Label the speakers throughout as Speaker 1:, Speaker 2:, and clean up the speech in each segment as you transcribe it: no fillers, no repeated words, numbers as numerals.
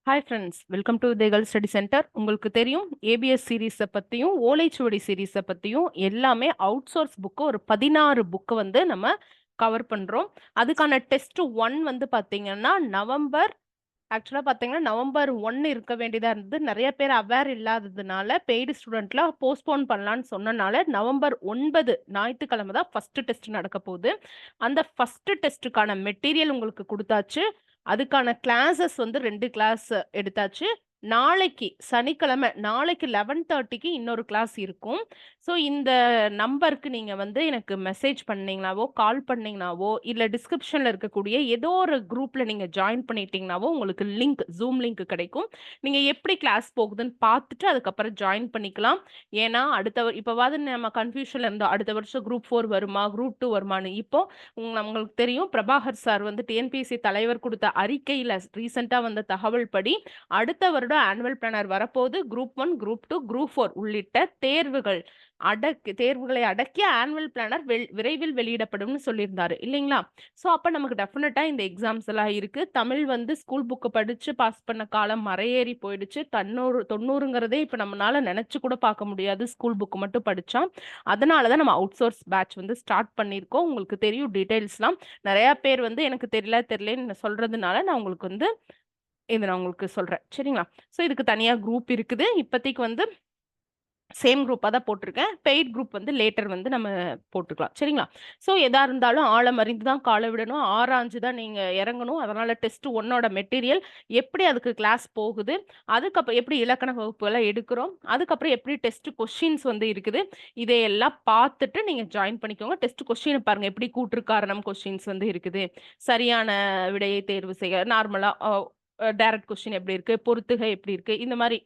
Speaker 1: Hi friends, welcome to தேகல் study centre. உங்களுக்கு தெரியும் ஏபிஎஸ் சீரீஸை பற்றியும் ஓலைச்சுவடி சீரீஸை பற்றியும் எல்லாமே அவுட் சோர்ஸ் புக்கு ஒரு 16 புக்கு வந்து நம்ம கவர் பண்ணுறோம். அதுக்கான டெஸ்ட் 1 வந்து பார்த்தீங்கன்னா நவம்பர் 1 இருக்க வேண்டியதாக இருந்தது. நிறைய பேர் அவேர் இல்லாததுனால பெய்டு ஸ்டூடெண்ட்ல போஸ்ட்போன் பண்ணலான்னு சொன்னனால நவம்பர் 9 ஞாயிற்றுக்கிழமை தான் ஃபர்ஸ்ட் டெஸ்ட் நடக்க போகுது. அந்த ஃபர்ஸ்ட் டெஸ்ட்டுக்கான மெட்டீரியல் உங்களுக்கு கொடுத்தாச்சு. அதுக்கான கிளாஸஸ் வந்து 2 கிளாஸ் எடுத்தாச்சு. நாளைக்கு சனிக்கிழமை நாளைக்கு 11:30க்கு இன்னொரு கிளாஸ் இருக்கும். ஸோ இந்த நம்பருக்கு நீங்க வந்து எனக்கு மெசேஜ் பண்ணீங்கனாவோ கால் பண்ணீங்கனாவோ இல்லை டிஸ்கிரிப்ஷன்ல இருக்கக்கூடிய ஏதோ ஒரு குரூப்ல நீங்க ஜாயின் பண்ணிட்டீங்கனாவோ உங்களுக்கு லிங்க் ஜூம் லிங்க் கிடைக்கும். நீங்க எப்படி கிளாஸ் போகுதுன்னு பார்த்துட்டு அதுக்கப்புறம் ஜாயின் பண்ணிக்கலாம். ஏன்னா இப்போவாது நம்ம கன்ஃபியூஷன்ல இருந்தோம், அடுத்த வருஷம் குரூப் 4 வருமா குரூப் 2 வருமானு. இப்போ நம்மளுக்கு தெரியும் பிரபாகர் சார் வந்து டிஎன்பிஎஸ்சி தலைவர் கொடுத்த அறிக்கையில ரீசெண்டா வந்த தகவல் படி அடுத்த வருடம் ஆனுவல் பிளானர் வரப்போது. குரூப் 1 குரூப் 2 குரூப் 4 உள்ளிட்ட தேர்வுகளை அடக்கிய ஆனுவல் பிளானர் விரைவில் வெளியிடப்படும்னு சொல்லியிருந்தாரு இல்லைங்களா? ஸோ அப்ப நமக்கு டெஃபினட்டா இந்த எக்ஸாம்ஸ் எல்லாம் இருக்கு. தமிழ் வந்து ஸ்கூல் புக்கு படிச்சு பாஸ் பண்ண காலம் மறையேறி போயிடுச்சு. 90ங்கிறதே இப்ப நம்மளால நினைச்சு கூட பார்க்க முடியாது ஸ்கூல் புக்கு மட்டும் படிச்சா. அதனாலதான் நம்ம அவுட் சோர்ஸ் பேட்ச் வந்து ஸ்டார்ட் பண்ணியிருக்கோம். உங்களுக்கு தெரியும் டீடைல்ஸ்லாம். நிறைய பேர் வந்து எனக்கு தெரியலன்னு சொல்றதுனால நான் உங்களுக்கு வந்து நான் உங்களுக்கு சொல்றேன் சரிங்களா? ஸோ இதுக்கு தனியா குரூப் இருக்குது. இப்போதைக்கு வந்து சேம் குரூப்பாக தான் போட்டிருக்கேன். பெய்ட் குரூப் வந்து லேட்டர் வந்து நம்ம போட்டுக்கலாம் சரிங்களா? ஸோ எதா இருந்தாலும் ஆழம் அறிந்து தான் காலை விடணும், ஆராய்ஞ்சு தான் நீங்கள் இறங்கணும். அதனால டெஸ்ட் 1ஓட மெட்டீரியல் எப்படி அதுக்கு கிளாஸ் போகுது, அதுக்கப்புறம் எப்படி இலக்கண வகுப்புகளை எடுக்கிறோம், அதுக்கப்புறம் எப்படி டெஸ்ட் கொஸ்டின்ஸ் வந்து இருக்குது, இதையெல்லாம் பார்த்துட்டு நீங்கள் ஜாயின் பண்ணிக்கோங்க. டெஸ்ட் கொஸ்டின் பாருங்க, எப்படி கூற்று காரணம் கொஸ்டின்ஸ் வந்து இருக்குது, சரியான விடையை தேர்வு செய்ய நார்மலாக டைரக்ட் கொஸ்டின் எப்படி இருக்கு, பொறுத்துகை எப்படி இருக்கு, இந்த மாதிரி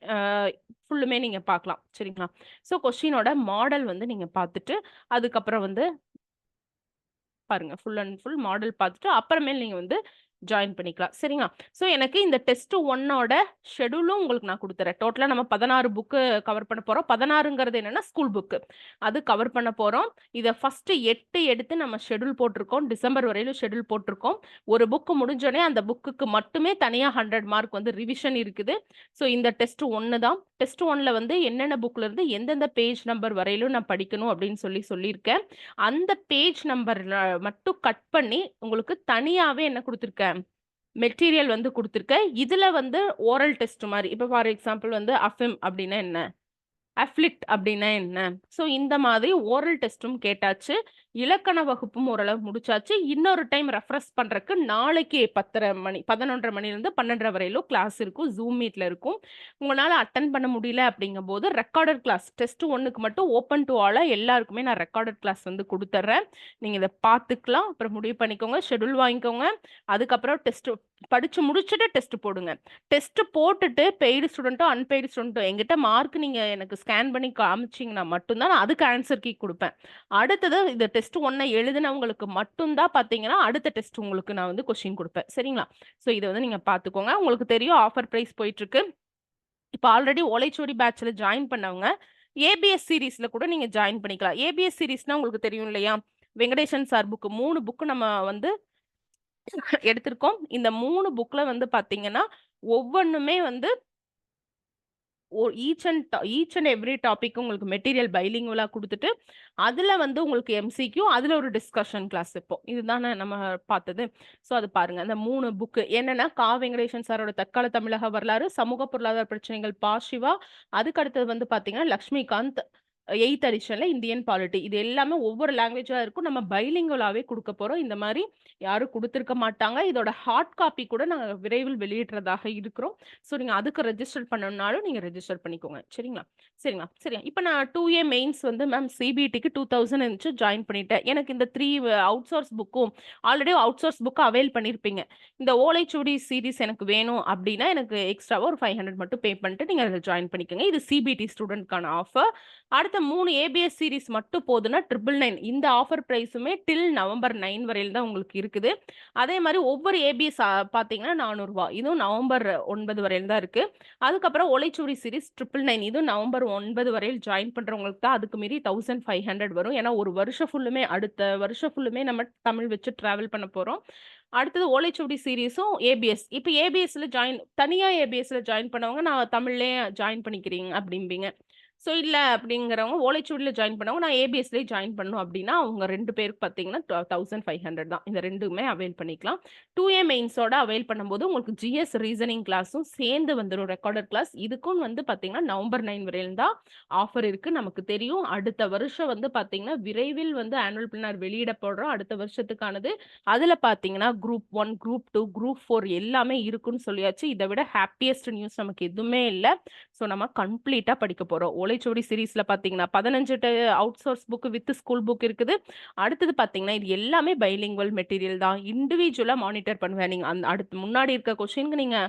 Speaker 1: ஃபுல்லுமே நீங்க பார்க்கலாம் சரிங்களா? ஸோ கொஸ்டினோட மாடல் வந்து நீங்க பார்த்துட்டு அதுக்கப்புறம் வந்து பாருங்க, ஃபுல் அண்ட் ஃபுல் மாடல் பார்த்துட்டு அப்புறமேல் நீங்க வந்து ஜாயின் பண்ணிக்கலாம் சரிங்களா? ஸோ எனக்கு இந்த டெஸ்ட் 1ஓட ஷெடியூலும் உங்களுக்கு நான் கொடுத்துறேன். டோட்டலாக நம்ம 16 புக்கு கவர் பண்ண போகிறோம். 16ங்கிறது என்னன்னா ஸ்கூல் புக்கு, அது கவர் பண்ண போகிறோம். இதை ஃபர்ஸ்ட் 8 எடுத்து நம்ம ஷெடியூல் போட்டிருக்கோம். டிசம்பர் வரையிலும் ஷெடியூல் போட்டிருக்கோம். ஒரு புக்கு முடிஞ்சோடனே அந்த புக்குக்கு மட்டுமே தனியாக 100 மார்க் வந்து ரிவிஷன் இருக்குது. ஸோ இந்த டெஸ்ட் 1 தான். டெஸ்ட் 1ல வந்து என்னென்ன புக்ல இருந்து எந்தெந்த பேஜ் நம்பர் வரையிலும் நான் படிக்கணும் அப்படின்னு சொல்லியிருக்கேன். அந்த பேஜ் நம்பர்ல மட்டும் கட் பண்ணி உங்களுக்கு தனியாவே என்ன கொடுத்துருக்கேன், மெட்டீரியல் வந்து கொடுத்துருக்கேன். இதுல வந்து ஓரல் டெஸ்ட் மாதிரி, இப்போ ஃபார் எக்ஸாம்பிள் வந்து அஃபிம் அப்படின்னா என்ன, அஃப்ளிக்ட் அப்படின்னா என்ன, ஸோ இந்த மாதிரி ஓரல் டெஸ்ட்டும் கேட்டாச்சு. இலக்கண வகுப்பும் ஓரளவு முடிச்சாச்சு. இன்னொரு டைம் ரெஃப்ரெஷ் பண்றதுக்கு நாளைக்கு 11:30 மணிலேருந்து 12:30 வரையிலும் கிளாஸ் இருக்கும், ஜூம் மீட்ல இருக்கும். உங்களால் அட்டன் பண்ண முடியல அப்படிங்கும் போது ரெக்கார்டட் கிளாஸ் டெஸ்ட் 1க்கு மட்டும் ஓப்பன் டு ஆலா எல்லாருக்குமே நான் ரெக்கார்டட் கிளாஸ் வந்து கொடுத்துட்றேன். நீங்க இதை பார்த்துக்கலாம். அப்புறம் முடிவு பண்ணிக்கோங்க, ஷெடியூல் வாங்கிக்கோங்க. அதுக்கப்புறம் டெஸ்ட் படிச்சு முடிச்சுட்டு டெஸ்ட் போடுங்க. டெஸ்ட் போட்டுட்டு பெய்டு ஸ்டூடெண்ட்டோ அன்பெய்டு ஸ்டூடெண்ட்டோ எங்கிட்ட மார்க் நீங்க எனக்கு ஸ்கேன் பண்ணி காமிச்சிங்கன்னா மட்டும்தான் நான் அதுக்கு ஆன்சர் கீ கொடுப்பேன். அடுத்தது இந்த டெஸ்ட் 1 எழுதினவங்களுக்கு மட்டும்தான் பார்த்தீங்கன்னா அடுத்த டெஸ்ட் உங்களுக்கு நான் வந்து கொஸ்டின் கொடுப்பேன் சரிங்களா? ஸோ இதை வந்து நீங்க பார்த்துக்கோங்க. உங்களுக்கு தெரியும் ஆஃபர் ப்ரைஸ் போயிட்டு இருக்கு. இப்போ ஆல்ரெடி ஓலைச்சுவடி பேட்ச்ல ஜாயின் பண்ணவங்க ஏபிஎஸ் சீரீஸ்ல கூட நீங்க ஜாயின் பண்ணிக்கலாம். ஏபிஎஸ் சீரீஸ்னா உங்களுக்கு தெரியும் இல்லையா? வெங்கடேசன் சார் புக்கு 3 புக்கு நம்ம வந்து எடுத்திருக்கோம். இந்த 3 புக்ல வந்து பாத்தீங்கன்னா ஒவ்வொன்றுமே வந்து ஈச் அண்ட் எவ்ரி டாபிக் உங்களுக்கு மெட்டீரியல் பைலிங்குவலா கொடுத்துட்டு அதுல வந்து உங்களுக்கு எம்சிக்யூ, அதுல ஒரு டிஸ்கஷன் கிளாஸ் வைப்போம். இதுதானே நம்ம பார்த்தது. ஸோ அது பாருங்க, அந்த 3 புக்கு என்னன்னா கா வெங்கடேசன் சாரோட தற்கால தமிழக வரலாறு, சமூக பொருளாதார பிரச்சனைகள் பா சிவா, அதுக்கு அடுத்தது வந்து பாத்தீங்கன்னா லக்ஷ்மிகாந்த் 8th எடிஷன்ல இந்தியன் பாலிட்டி. இது எல்லாமே ஒவ்வொரு லாங்குவேஜா இருக்கும். நம்ம பைலிங்குவலாவே கொடுக்க போறோம். இந்த மாதிரி யாரும் கொடுத்துருக்க மாட்டாங்க. இதோட ஹார்ட் காப்பி கூட நாங்கள் விரைவில் வெளியிடுறதாக இருக்கிறோம். ஸோ நீங்க அதுக்கு ரெஜிஸ்டர் பண்ணணும்னாலும் நீங்க ரெஜிஸ்டர் பண்ணிக்கோங்க சரிங்களா? சரியா இப்போ நான் 2A மெயின்ஸ் வந்து மேம் சிபிடிக்கு 2000 இருந்துச்சு, ஜாயின் பண்ணிட்டேன். எனக்கு இந்த 3 அவுட் சோர்ஸ் புக்கும் already out source book avail பண்ணியிருப்பீங்க. இந்த ஓலைச்சுவடி சீரீஸ் எனக்கு வேணும் அப்படின்னா எனக்கு எக்ஸ்ட்ராவா ஒரு 500 மட்டும் பே பண்ணிட்டு நீங்க அதில் ஜாயின் பண்ணிக்கோங்க. இது சிபிடி ஸ்டூடெண்ட்கான ஆஃபர். அடுத்த 3 ஏபிஎஸ் சீரீஸ் மட்டும் போதுன்னா 999. இந்த ஆஃபர் பிரைஸுமே டில் நவம்பர் 9 வரையில் தான் உங்களுக்கு இருக்குது. அதே மாதிரி ஒவ்வொரு ஏபிஎஸ் பார்த்தீங்கன்னா 400 ரூபாய். இதுவும் நவம்பர் 9 வரையில் தான் இருக்கு. அதுக்கப்புறம் ஓலைச்சுவடி சீரீஸ் 999. இதுவும் நவம்பர் 9 வரையில் ஜாயின் பண்றவங்களுக்கு தான். அதுக்கு மீறி 1500 வரும். ஏன்னா ஒரு வருஷம் ஃபுல்லுமே அடுத்த வருஷம் ஃபுல்லுமே நம்ம தமிழ் வச்சு டிராவல் பண்ண போறோம். அடுத்தது ஓலைச்சுவடி சீரிஸும் ஏபிஎஸ். இப்ப ஏபிஎஸ்ல தனியா ஏபிஎஸ்ல ஜாயின் பண்ணவங்க, நான் தமிழ்லயே ஜாயின் பண்ணிக்கிறீங்க அப்படிம்பீங்க. ஸோ இல்ல அப்படிங்கிறவங்க ஓலைச்சுவடில ஜாயின் பண்ணவங்க, நான் ஏபிஎஸ்லயே ஜாயின் பண்ணணும் அப்படின்னா, அவங்க 2 பேருக்கு பார்த்தீங்கன்னா 1500 தான். இந்த 2மே அவைல் பண்ணிக்கலாம். 2ஏ மெயின்ஸோட அவைல் பண்ணும்போது உங்களுக்கு ஜிஎஸ் ரீசனிங் கிளாஸும் சேர்ந்து வந்துரும் ரெக்கார்டட் கிளாஸ். இதுக்கும் வந்து பார்த்தீங்கன்னா, நவம்பர் 9 வரையிலும் தான் ஆஃபர் இருக்கு. நமக்கு தெரியும். அடுத்த வருஷம் வந்து பார்த்தீங்கன்னா, விரைவில் வந்து ஆனுவல் பிளானர் வெளியிட போடுறோம். அடுத்த வருஷத்துக்கானது. அதுல பார்த்தீங்கன்னா, குரூப் 1, குரூப் 2, குரூப் 4 எல்லாமே இருக்குன்னு சொல்லியாச்சு. இத விட ஹேப்பியஸ்ட் நியூஸ் நமக்கு எதுவுமே இல்ல. ஸோ நம்ம கம்ப்ளீட்டா படிக்க போறோம். ஓலைச்சுவடி சீரிஸ்ல பார்த்தீங்கன்னா, 15 out source book with school book இருக்குது. அடுத்தது பார்த்தீங்கன்னா, இது எல்லாமே பைலிங்குவல் மெட்டீரியல் தான். இண்டிவிஜுவலா மானிட்டர் பண்ணுவேன். நீங்க அடுத்து முன்னாடி இருக்க கொஸ்டினுக்கு நீங்க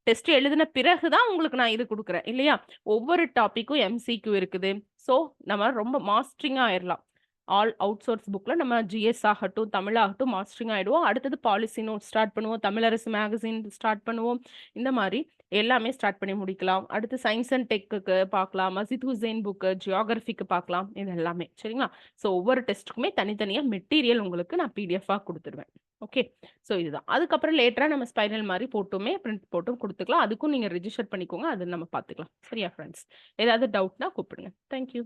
Speaker 1: டெஸ்ட் எழுதின பிறகு தான் உங்களுக்கு நான் இது குடுக்குறேன் இல்லையா? ஒவ்வொரு டாபிக்கும் எம்சிக்யூ இருக்குது. ஸோ நம்ம ரொம்ப மாஸ்டரிங்கா ஆயிரலாம். ஆல் அவுட் சோர்ஸ் புக்ல நம்ம ஜிஎஸ் ஆகட்டும், தமிழ் ஆகட்டும் மாஸ்டரிங் ஆயிடுவோம். அடுத்தது பாலிசி நோட் ஸ்டார்ட் பண்ணுவோம். தமிழரசு மேகசின் ஸ்டார்ட் பண்ணுவோம். இந்த மாரி எல்லாமே ஸ்டார்ட் பண்ணி முடிக்கலாம். அடுத்து சயின்ஸ் அண்ட் டெக்குக்கு பார்க்கலாம். மஜித் ஹுசைன் புக்கு, ஜியோகிராஃபிக்கு பார்க்கலாம். இது எல்லாமே சரிங்களா? ஸோ ஒவ்வொரு டெஸ்ட்டுக்குமே தனித்தனியா மெட்டீரியல் உங்களுக்கு நான் பிடிஎஃபா குடுத்துருவேன். ஓகே. ஸோ இதுதான். அதுக்கப்புறம் லேட்டரா நம்ம ஸ்பைரல் மாரி போட்டுமே பிரிண்ட் போட்டும் குடுத்துக்கலாம். அதுக்கும் நீங்க ரிஜிஸ்டர் பண்ணிக்கோங்க. அது நம்ம பார்த்துக்கலாம். சரியா ஃப்ரெண்ட்ஸ்? ஏதாவது டவுட்னா கூப்பிடுங்க. Thank you.